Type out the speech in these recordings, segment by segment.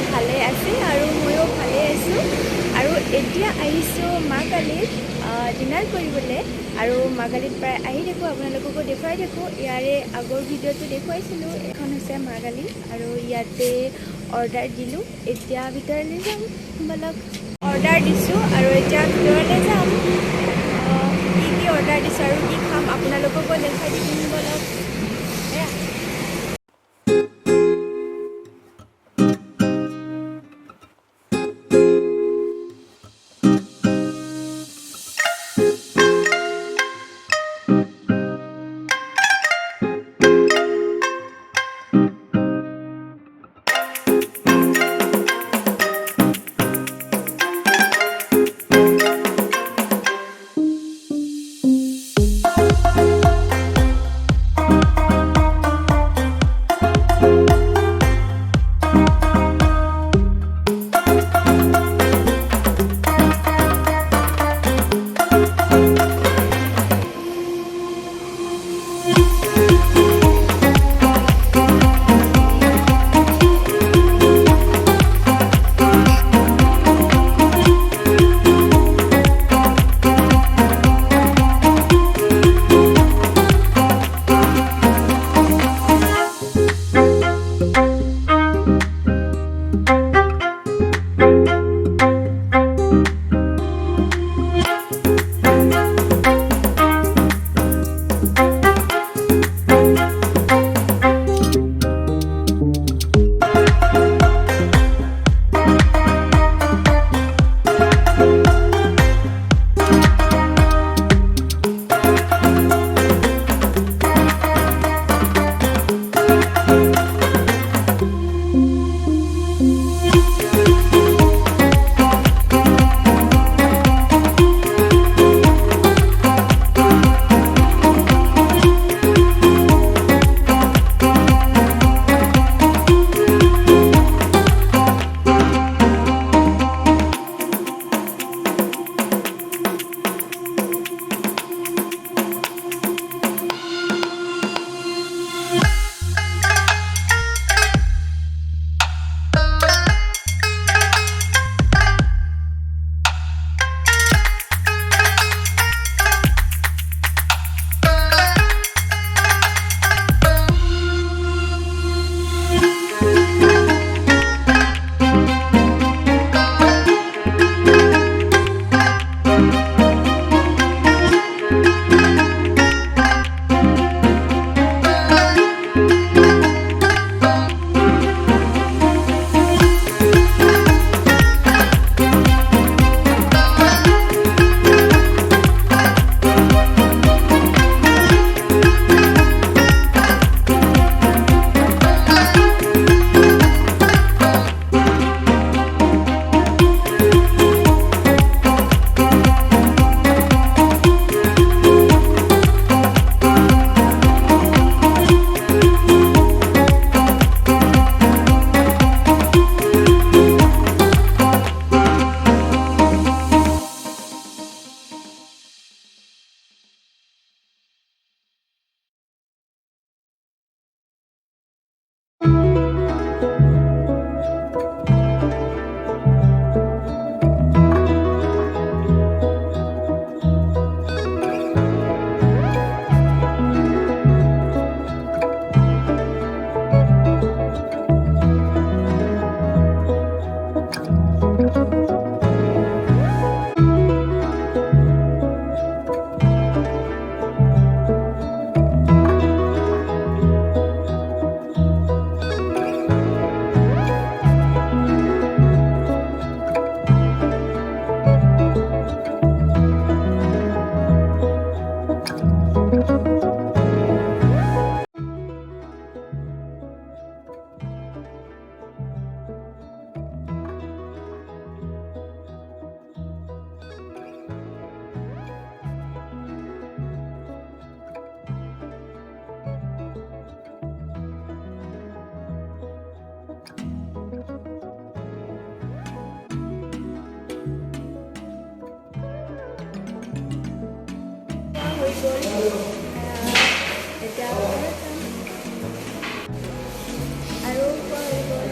ভালে আছে আৰু ময়ো ভালে আছোঁ আৰু এতিয়া আহিছোঁ মা কালীত ডিনাৰ কৰিবলৈ আৰু মা কালীত প্ৰায় আহি থাকোঁ আপোনালোককো দেখুৱাই থাকোঁ ইয়াৰে আগৰ ভিডিঅ'টো দেখুৱাইছিলোঁ এখন হৈছে মা কালী আৰু ইয়াতে অৰ্ডাৰ দিলোঁ এতিয়া ভিতৰলৈ যাম বলক অৰ্ডাৰ দিছোঁ আৰু এতিয়া ভিতৰলৈ যাম কি অৰ্ডাৰ দিছোঁ আৰু কি খাম আপোনালোককো দেখাই দিম বলক এয়া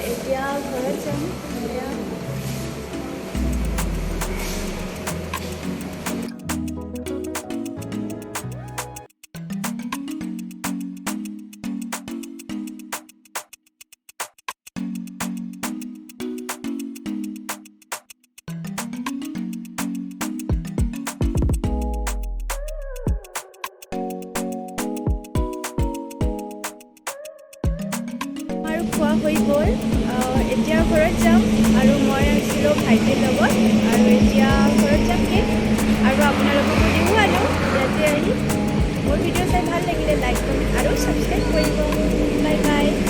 এতিয়া ঘৰত যাম একদম ধুনীয়া। আৰু খোৱা হৈ গ'ল, এতিয়া ঘৰত যাম আৰু মই আছিলোঁ ভাইটিৰ লগত আৰু এতিয়া ঘৰত যামগৈ আৰু আপোনালোককো দেখুৱালোঁ ইয়াতে আহি। মোৰ ভিডিঅ' চাই ভাল লাগিলে লাইক কমেণ্ট আৰু ছাবস্ক্ৰাইব কৰিব। Bye bye.